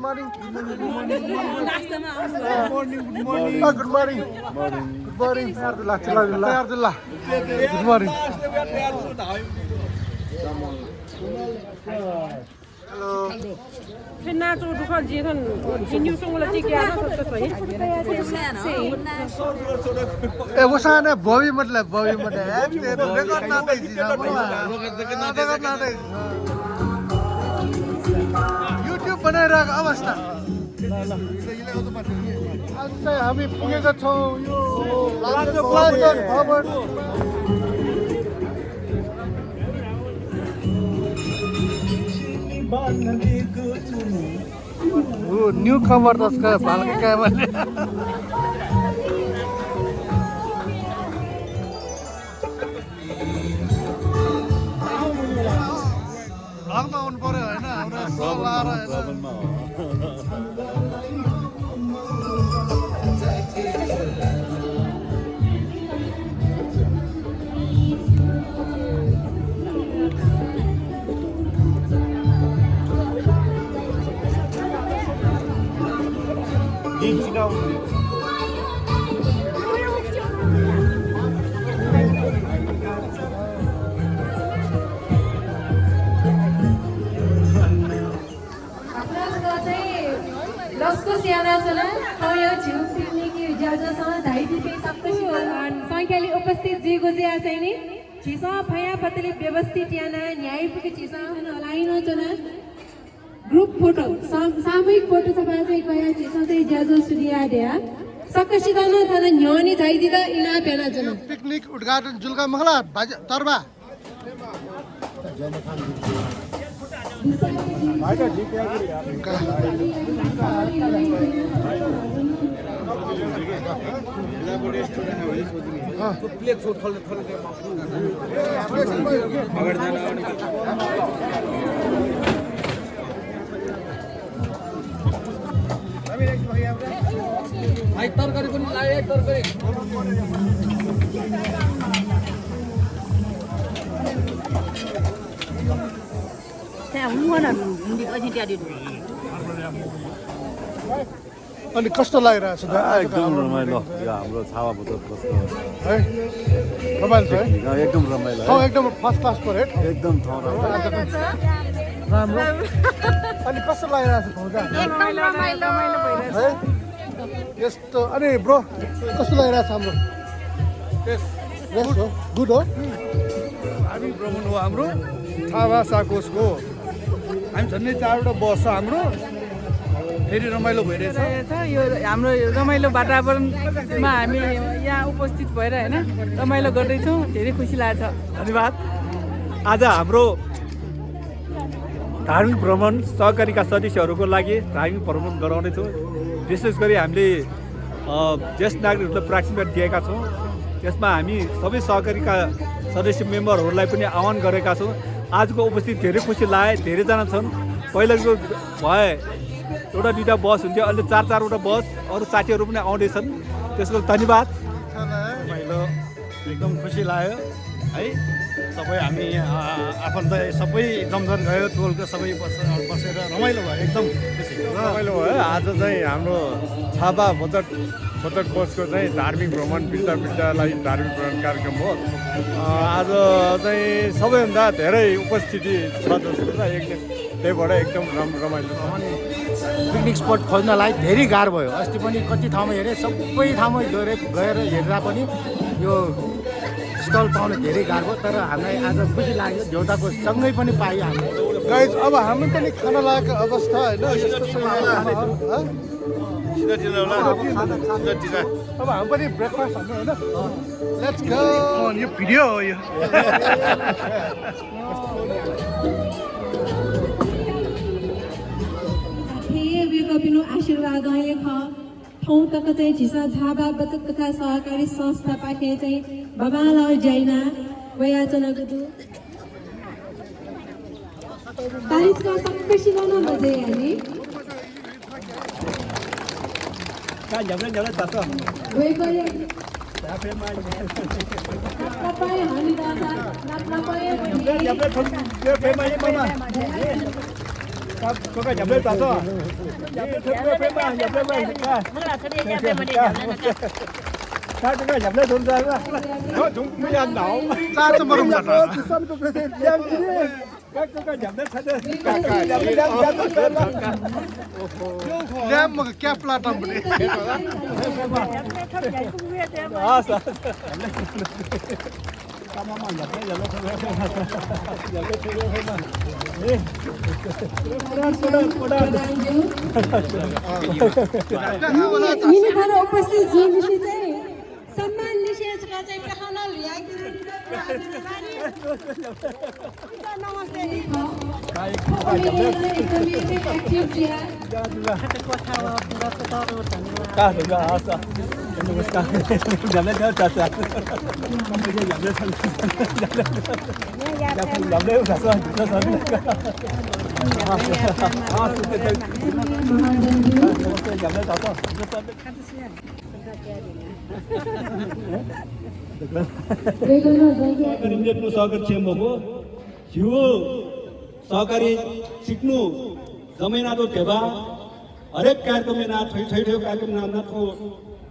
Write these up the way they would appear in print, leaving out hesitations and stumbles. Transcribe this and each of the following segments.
morning. Good morning. Good morning. Good morning. Abdullah. Good morning. Hello. Renato dukan jiran kinyu sungula tiga na sot kasoi. वो साना बॉबी मतलब record ना they record ना they YouTube बनाइरहेको अवस्था आज हामी पुगेका छौँ यो लाचन भवन न्यू कमर त्यसका भालका कामले भ्लगमा आउनु पर्यो होइन हाम्रो सल्लाह लस्को स्याना चला यो झिउ पिकनिक ज्याजसँग धाइदिके सबै संख्याले उपस्थित जेगो जे चाहिँ छिसा फया पतले व्यवस्थित याना न्यायिक छिसा हलाइनो चना ग्रुप फोटो सामूहिक फोटो सभा चाहिँ गया छिसा चाहिँ ज्याजो सुनिया दिया सकसिदाना थाना न्यानी धाइदिदा इना पेना जना पिकनिक उद्घाटन जुलका महला तरबा तरकारी पनि लाग्यो तरकारी अनि कस्तो लागिरहेको छ एकदम रमाइलो यो हाम्रो छावा बजार बस्नु है रमाइलो छ है एकदम रमाइलो ठाउँ एकदम फर्स्ट क्लास पऱ्यो एकदम ठाउँ राम्रो अनि कस्तो लागिरहेको छ ठाउँ चाहिँ है यस्तो अनि ब्रो कस्तो लागिरहेको छ हाम्रो यस हो गुड हो हामी भ्रमण हो हाम्रो छावा साकोसको हामी झन्डै 4वटा बस छ हाम्रो फेरि रमाइलो भइरहेछ यो हाम्रो रमाइलो वातावरणमा हामी यहाँ उपस्थित भएर हैन रमाइलो गर्दैछौँ धेरै खुसी लाग्छ धन्यवाद आज हाम्रो धार्मिक भ्रमण सहकारीका सदस्यहरूको लागि धार्मिक भ्रमण गराउँदैछौँ विशेष गरी हामीले ज्येष्ठ नागरिकहरूलाई प्राथमिकता दिएका छौँ त्यसमा हामी सबै सहकारीका सदस्य मेम्बरहरूलाई पनि आह्वान गरेका छौँ आजको उपस्थित धेरै खुसी लाग्यो धेरैजना छन् पहिलाको भए एउटा दुईवटा बस हुन्थ्यो अहिले 4-4वटा बस अरू साथीहरू पनि आउँदैछन् त्यसको धन्यवाद रमाइलो एकदम खुसी लाग्यो है सबै हामी आफन्त सबै जमजन गयो टोलको सबै बसेर रमाइलो भयो एकदम खुसी रमाइलो भयो आज चाहिँ हाम्रो छापा बचत बसको चाहिँ धार्मिक भ्रमण वृद्धलाई धार्मिक भ्रमण कार्यक्रम हो आज चाहिँ सबैभन्दा धेरै उपस्थिति छ जस्तो छ त्यही भएर एकदम रमाइलो छ पिकनिक स्पट खोज्नलाई धेरै गाह्रो भयो अस्ति पनि कति ठाउँमा हेरेँ सबै ठाउँमा गएर हेर्दा पनि यो स्टल पाउन धेरै गाह्रो भयो तर हामीलाई आज खुसी लाग्यो देउताको सँगै पनि पायो हामीले गाइज अब हामी पनि खाना लागेको अवस्था होइन अब हामी पनि ब्रेकफास्ट हाल्नु होइन लेट्स गो यो भिडियो हो यो आशीर्वाद ठाउँ तक चाहिँ झिसा झाबा बचत तथा सहकारी संस्था पाखे चाहिँ बाबाला जैना वयाचनाको दु तारिखका सक्कसिना बजे हामी ครับก็จับได้ต่อจับได้เพิ่มมาจับได้ไปค่ะเมื่อไหร่จะได้จับได้มาได้จับได้นะคะถ้าจะได้จับได้ทุนใจว่าเขาถุงไม่ยันหนาวถ้าจะมารุมกันนะซ้ำก็เป็นยังไงก็จับได้ทันเลยจับได้ยังJam mo ka kya plata mo ni. यिनीहरू उपस्थित जी निशी चाहिँ सम्मान निशेषका चाहिँ देखाउन नेप्नु सहकारी चेम्बरको हिउ सहकारी सिक्नु जमेनाको टेबा हरेक कार्यक्रम ना थै कार्यक्रम नामको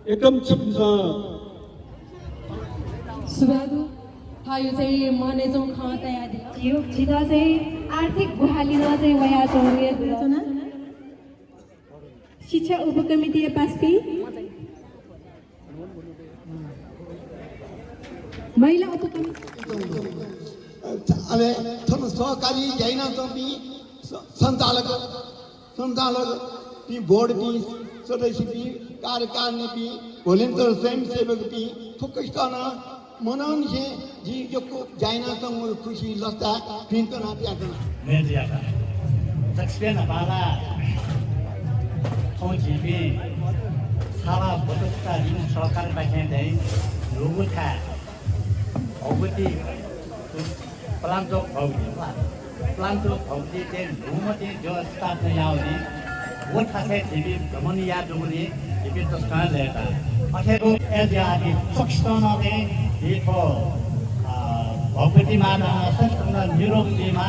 एकदम छिप्छ सुबादु यो चाहिँ मनेजौँ खतया थियो छिदा चाहिँ आर्थिक बहालीमा चाहिँ वया चौरिया गुरुजना शिक्षा उपकमिटी पास्पी महिला उपकमिटी અને સહકારી જૈના તો બી સંચાલક બી બોર્ડ બી સદस्य બી कार्यकारिणी बी भोलिन्टर स्वयंसेवक बी फोकस गर्न मनाउन से जी जो जैना तो खुशी लस्ता फिर तो ना प्यार media सक्सेन बाला खोजी बी सारा बटुका दिन सरकार बाखे दे लोगो था औगति प्लान्टो भौजी चाहिँ घुमती जो स्टाफ नहीं आउने वो खासे टीवी भ्रमणी याद होने टीवी तो स्टार लेता अखेर एजिया की सक्सन ने ये तो भौगति माना सक्सन निरोगी मा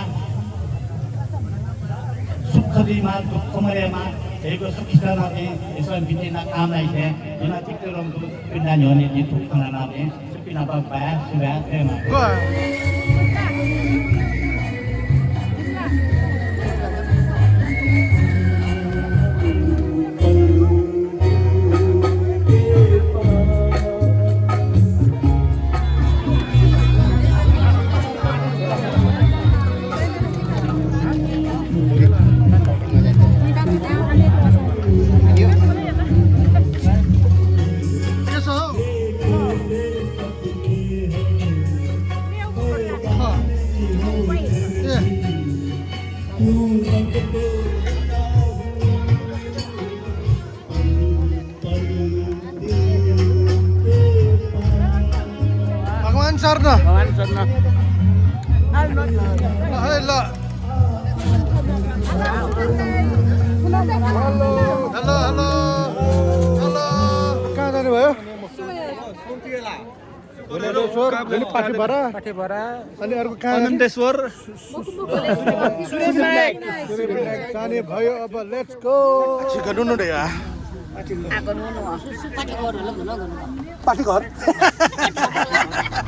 सुखदी मा दुखमरे मा एक सक्सन ने इसमें बिना काम नहीं है बिना चित्त रोम पिंडा न्योने ये दुखना ना ने पिना बाबा सुबह थे मा Bhagwan Sarna. Hello. कहाँ जाने भयो? भोलेश्वर, अनि पाठीभरा अनि अर्को कहाँ आनन्देश्वर जाने भयो अब लेट्स गो चिकन नुनु रे पाठीघर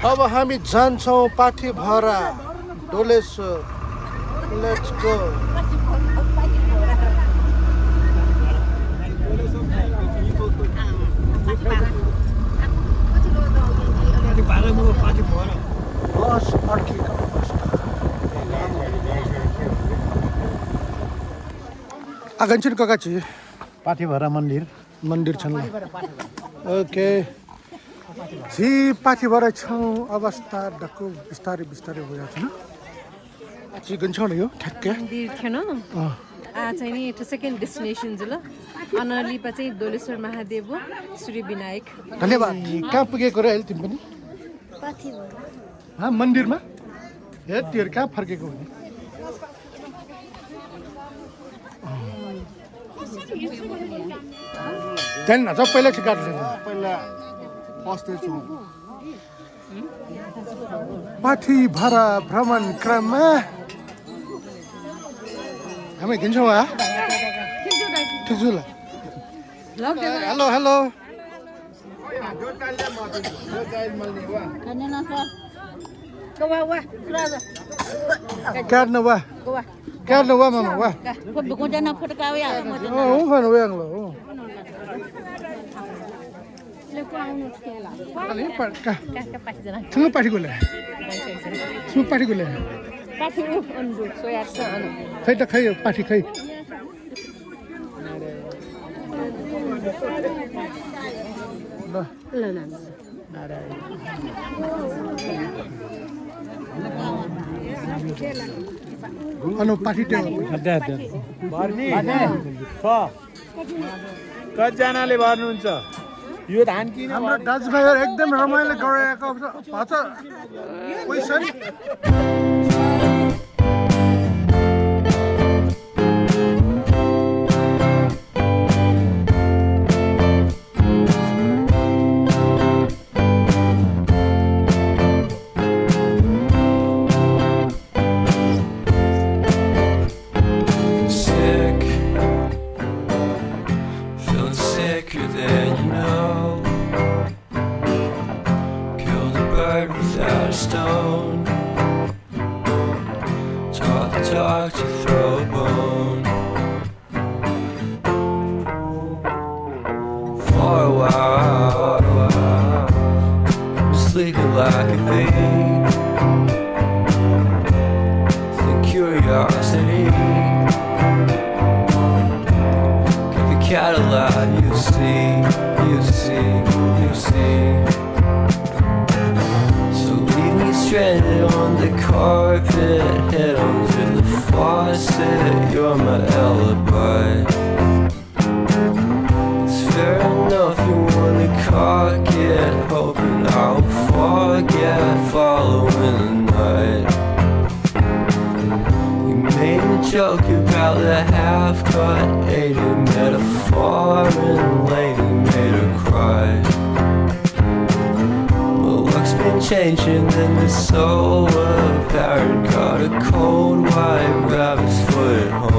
अब हामी जान्छौँ पाठीभरा डोलेश्वर लेट्स गो बस अड्किएको आगन्छन् काकाची पाठीभरा मन्दिर छन् ओके जी पाठीभरा छौँ अवस्था डक्कु बिस्तारै भइरहेको छ जी गन्छौँ यो ठ्याक्कै मन्दिर थिएन चाहिँ नि त्यो सेकेन्ड डेस्टिनेसन ल अनलिपा चाहिँ दोलेश्वर महादेव हो सूर्य विनायक धन्यवाद कहाँ पुगेको र अहिले तिमी पनि मन्दिरमा हे तिमीहरू कहाँ फर्केको हुने त्यहाँदेखि नजाऊ पहिला चाहिँ गाडी पहिला बस्दैछौँ पाठीभरा भ्रमण क्रममा हामी किन्छौँ है ठिक ल hello hello Cắt nó qua. Cắt nó qua mà qua. Không phải nó quen rồi. Kali ka. Semua partikular. Semua partikular. Khai ta khai party khai. Ano party table भर्नी छ कतिजनाले भर्नुहुन्छ यो धान किन हाम्रो दाजुभाइहरू एकदम रमाइलो गरेको भन्छ question sicker than you know. Killed a bird without a stone. Taught the dog to throw a bone. For a while, sleeping like a thief. The curiosity. Cadillac, you see. So leave me stranded on the carpet, head under the faucet. You're my alibi. It's fair enough you wanna cock it, hoping I'll forget following the night. Made a joke about the half-cut Asian metaphor, and lady made her cry. Well, luck's been changing and it's so apparent. Got a cold white rabbit's foot at home.